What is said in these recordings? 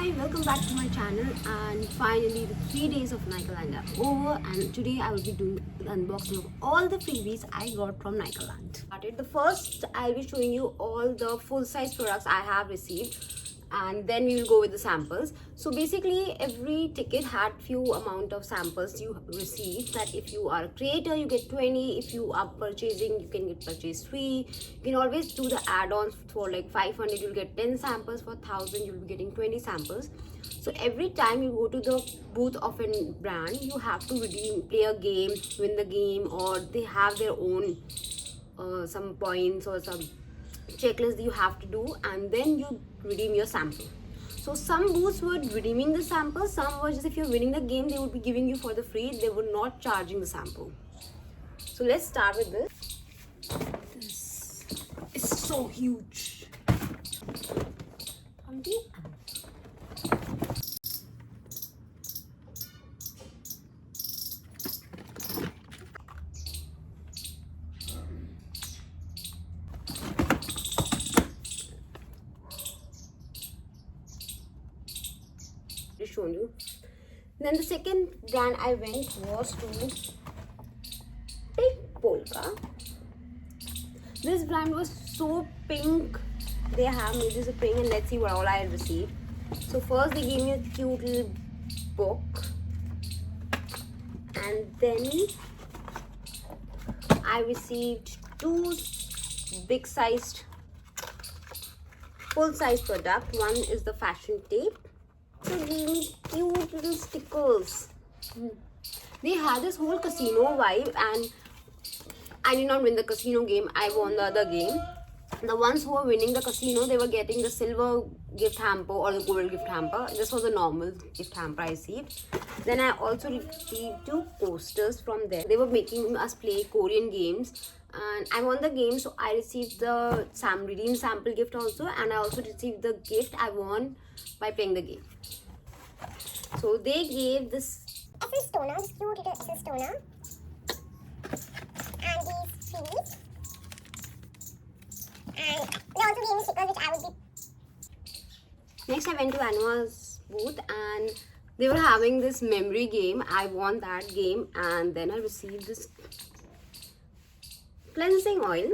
Hi, welcome back to my channel, and finally the 3 days of Nykaaland are over, and today I will be doing the unboxing of all the freebies I got from Nykaaland. The first, I'll be showing you all the full size products I have received, and then we will go with the samples. So basically every ticket had few amount of samples you receive. That if you are a creator you get 20, if you are purchasing you can get purchase free. You can always do the add-ons. For like 500 you'll get 10 samples, for 1000 you'll be getting 20 samples. So every time you go to the booth of a brand you have to redeem, play a game, win the game, or they have their own some points or some checklist you have to do, and then you redeem your sample. So some booths were redeeming the sample, some were just if you're winning the game they would be giving you for the free, they were not charging the sample. So let's start with this. This is so huge. Shown you. Then the second brand I went was to Pink Polka. This brand was so pink. They have made this a pink, and let's see what all I received. So first they gave me a cute little book, and then I received two big sized full size product. One is the fashion tape. They gave me cute little stickers. They had this whole casino vibe, and I did not win the casino game. I won the other game. The ones who were winning the casino, they were getting the silver gift hamper or the gold gift hamper. This was a normal gift hamper I received. Then I also received two posters from there. They were making us play Korean games, and I won the game, so I received the redeemed sample gift also, and I also received the gift I won by playing the game. So they gave this essence toner, this cute little essence toner, and these freebies, and they also gave me stickers which I would be. Next I went to Anua's booth, and they were having this memory game. I won that game, and then I received this cleansing oil.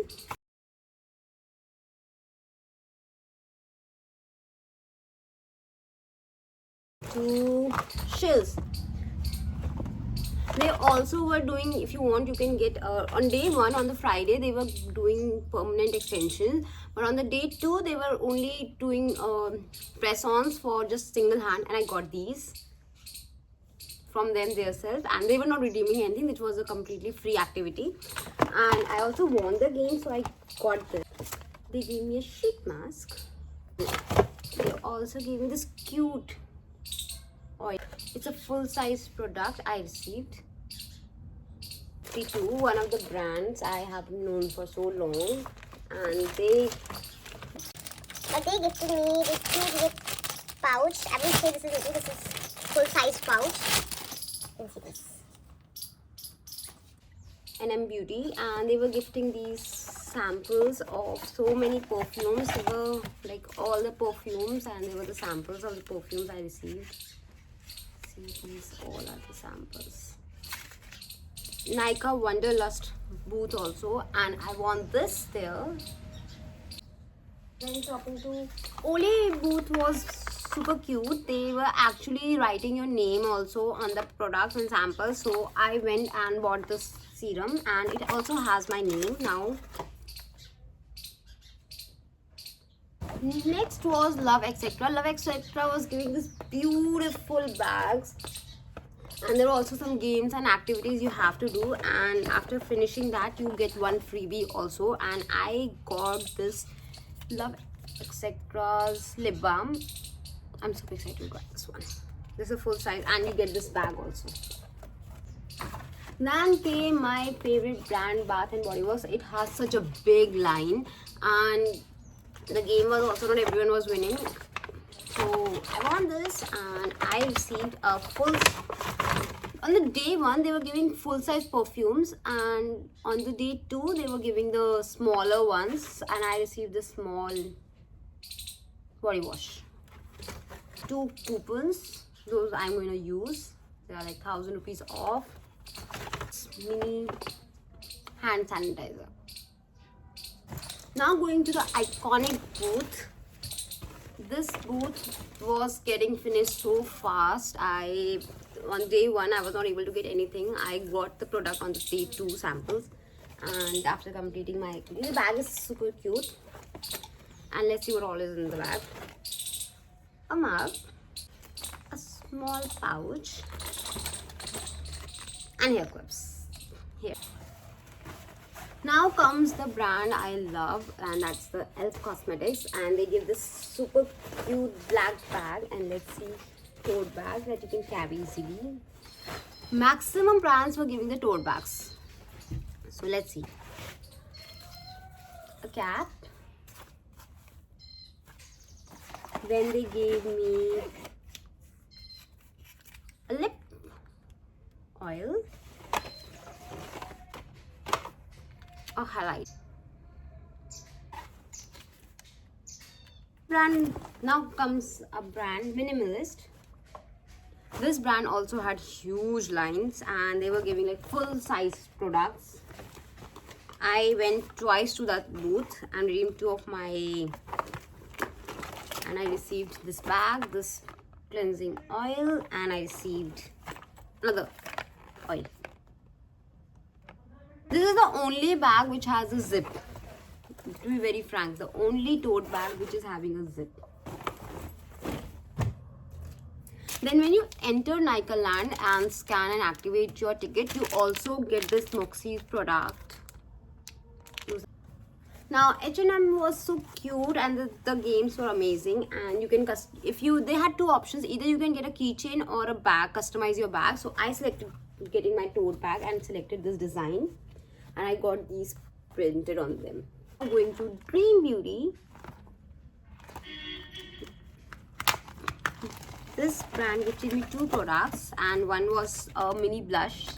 To Shills. They also were doing, if you want you can get on day one, on the Friday they were doing permanent extensions, but on the day two they were only doing press-ons for just single hand, and I got these from them themselves, and they were not redeeming anything, which was a completely free activity. And I also won the game, so I got this. They gave me a sheet mask. They also gave me this cute oil. It's a full size product I received. T2, one of the brands I have known for so long, and they gifted me this cute little pouch. I will say this is little. This is full size pouch. You can see this. NM Beauty, and they were gifting these samples of so many perfumes. They were like all the perfumes, and they were the samples of the perfumes I received. See, these all are the samples. Nykaa Wanderlust booth also, and I want this there. Then talking to Olay booth was super cute. They were actually writing your name also on the products and samples, so I went and bought this serum, and it also has my name now. Next was Love Etc. Love Etc. was giving this beautiful bags, and there are also some games and activities you have to do, and after finishing that you get one freebie also, and I got this Love Etc's lip balm. I'm super excited to get this one. This is a full size, and you get this bag also. Then came my favorite brand, Bath and Body Works. It has such a big line, and the game was also not everyone was winning. So I won this, and I received a full. On the day one they were giving full size perfumes, and on the day two they were giving the smaller ones, and I received the small body wash. 2 coupons. Those I'm going to use. They are like 1,000 rupees off. Mini hand sanitizer. Now going to the Ikonic booth. This booth was getting finished so fast. On day 1 I was not able to get anything. I got the product on the day 2 samples, and after completing my activity, the bag is super cute. And let's see what all is in the bag. A mug, a small pouch, and hair clips. Here. Now comes the brand I love, and that's the e.l.f. Cosmetics, and they give this super cute black bag, and let's see, tote bag that you can carry easily. Maximum brands were giving the tote bags. So let's see. A cap. Then they gave me a lip oil, a highlight. Brand, now comes a brand, Minimalist. This brand also had huge lines, and they were giving like full size products. I went twice to that booth and redeemed 2 of my, and I received this bag, this cleansing oil, and I received another oil. This is the only bag which has a zip. To be very frank, the only tote bag which is having a zip. Then when you enter Nykaaland and scan and activate your ticket, you also get this Moxie's product. Now H&M was so cute, and the games were amazing, and you can they had 2 options. Either you can get a keychain or a bag, customize your bag. So I selected getting my tote bag and selected this design, and I got these printed on them. I'm going to Dream Beauty. This brand gifted me 2 products, and one was a mini blush,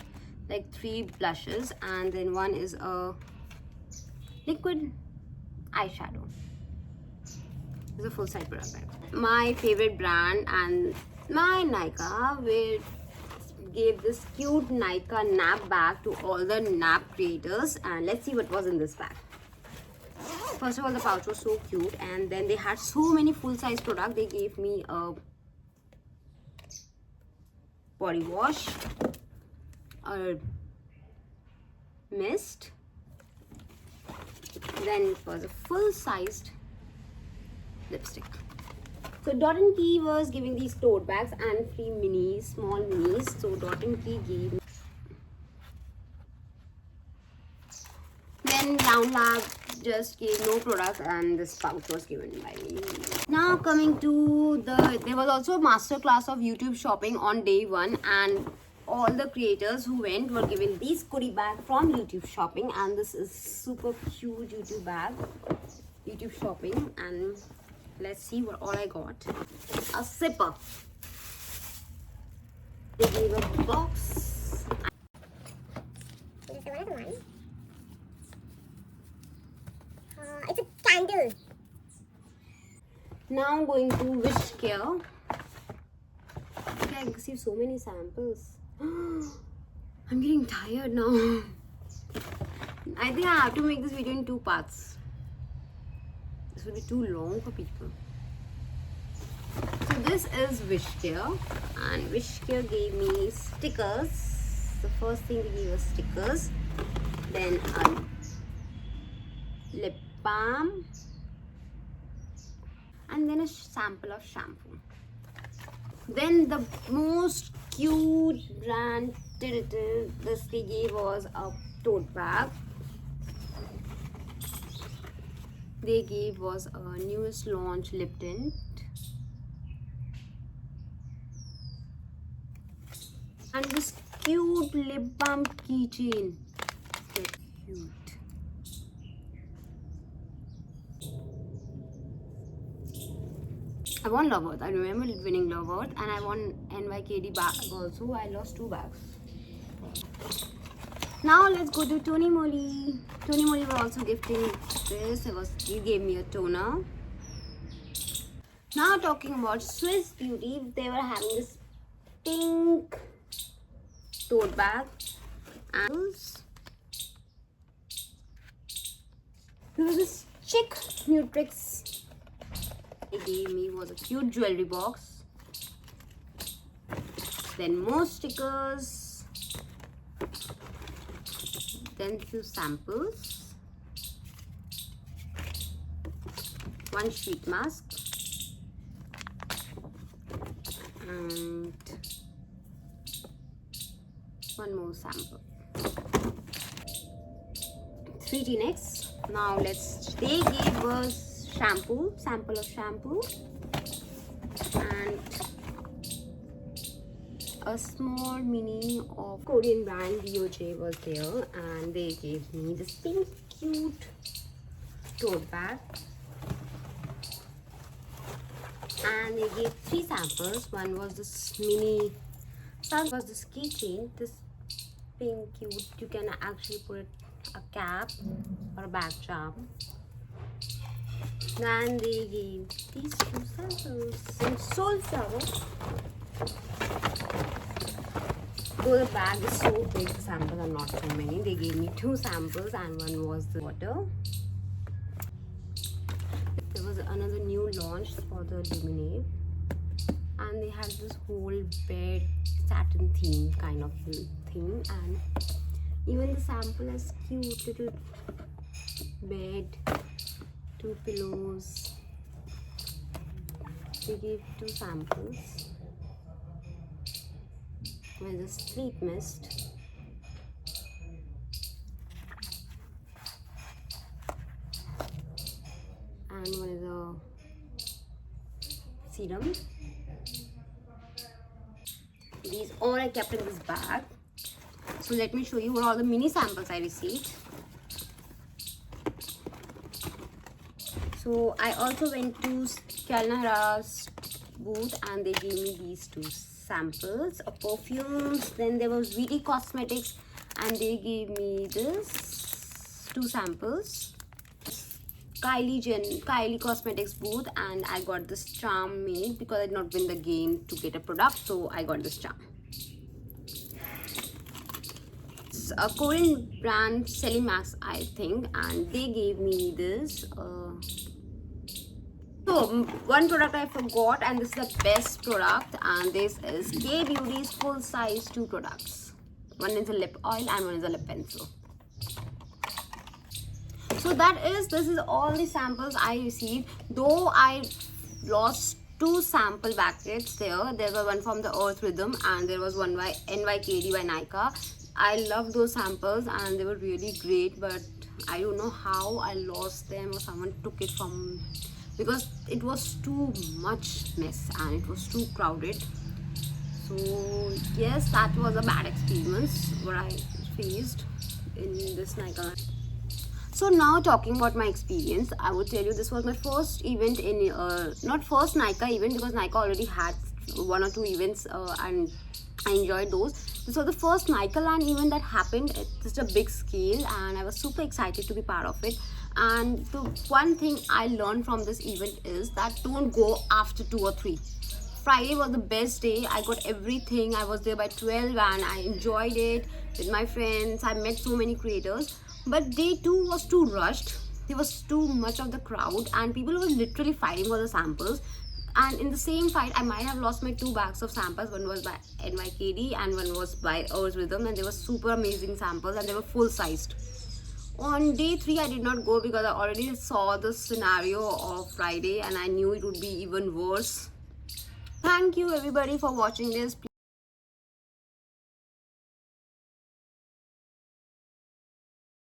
like 3 blushes, and then one is a liquid eyeshadow. It's a full size product. My favorite brand and my Nykaa gave this cute Nykaa nap bag to all the nap creators, and let's see what was in this bag. First of all, the pouch was so cute, and then they had so many full size products. They gave me a body wash, a mist, then it was a full-sized lipstick. So Dot & Key was giving these tote bags and free minis, small minis. So Dot & Key gave me. Then Round Lab just gave no products, and this pouch was given by me. Now coming to there was also a master class of YouTube shopping on day 1, and all the creators who went were given these goodie bag from YouTube shopping, and this is super cute YouTube bag, YouTube shopping. And let's see what all I got. A zipper. They gave a box. There's another one. It's a candle. Now I'm going to Wishcare. Okay, I received so many samples. I'm getting tired now. I think I have to make this video in 2 parts. This will be too long for people. So this is Wishcare, and Wishcare gave me stickers. The first thing they gave us stickers, then a lip balm, and then a sample of shampoo. Then the most cute brand Tirtir, this they gave was a tote bag. They gave was a newest launch lip tint, and this cute lip balm keychain. So cute. I won Love Earth. I remember winning Love Earth, and I won NYKD bag also. I lost 2 bags. Now let's go to Tony Moly. Tony Moly were also gifting this. He gave me a toner. Now talking about Swiss Beauty, they were having this pink tote bag and there was this chick Nutrix they gave me was a cute jewelry box, then more stickers, then few samples, one sheet mask and one more sample. 3T next. Now they gave us sample of shampoo and a small mini of Korean brand DOJ was there, and they gave me this pink cute tote bag. And they gave 3 samples. One was this mini, one was this keychain, this pink cute, you can actually put a cap or a bag charm. Then they gave these 2 samples. Some Soulflower. Though the bag is so big, the samples are not so many. They gave me 2 samples and one was the water. There was another new launch for the Lemonade, and they had this whole bed satin theme kind of thing, and even the sample has cute little bed, 2 pillows. They gave 2 samples with a sleep mist, and one is a serum. These all I kept in this bag. So let me show you what all the mini samples I received. So I also went to Kalnahara's booth and they gave me these 2 samples of perfumes. Then there was Nykaa Cosmetics and they gave me this 2 samples. Kylie Cosmetics booth, and I got this charm made because I did not win the game to get a product, so I got this charm. It's a Korean brand Max, I think, and they gave me this. So one product I forgot, and this is the best product, and this is K Beauty's full size 2 products. One is a lip oil and one is a lip pencil. So this is all the samples I received, though I lost 2 sample packets there. There was one from the Earth Rhythm and there was one by NYKD by Nykaa. I love those samples and they were really great, but I don't know how I lost them or someone took it from, because it was too much mess and it was too crowded. So yes, that was a bad experience what I faced in this Nykaaland. So now talking about my experience, I would tell you this was my first event in, not first Nykaa event, because Nykaa already had 1 or 2 events and I enjoyed those. This was the first Nykaaland event that happened at just a big scale and I was super excited to be part of it. And the one thing I learned from this event is that don't go after 2 or 3. Friday was the best day. I got everything. I was there by 12 and I enjoyed it with my friends. I met so many creators. But day 2 was too rushed. There was too much of the crowd and people were literally fighting for the samples. And in the same fight, I might have lost my 2 bags of samples. One was by NYKD and one was by Earth Rhythm, and they were super amazing samples and they were full sized. On day 3, I did not go because I already saw the scenario of Friday and I knew it would be even worse. Thank you everybody for watching this.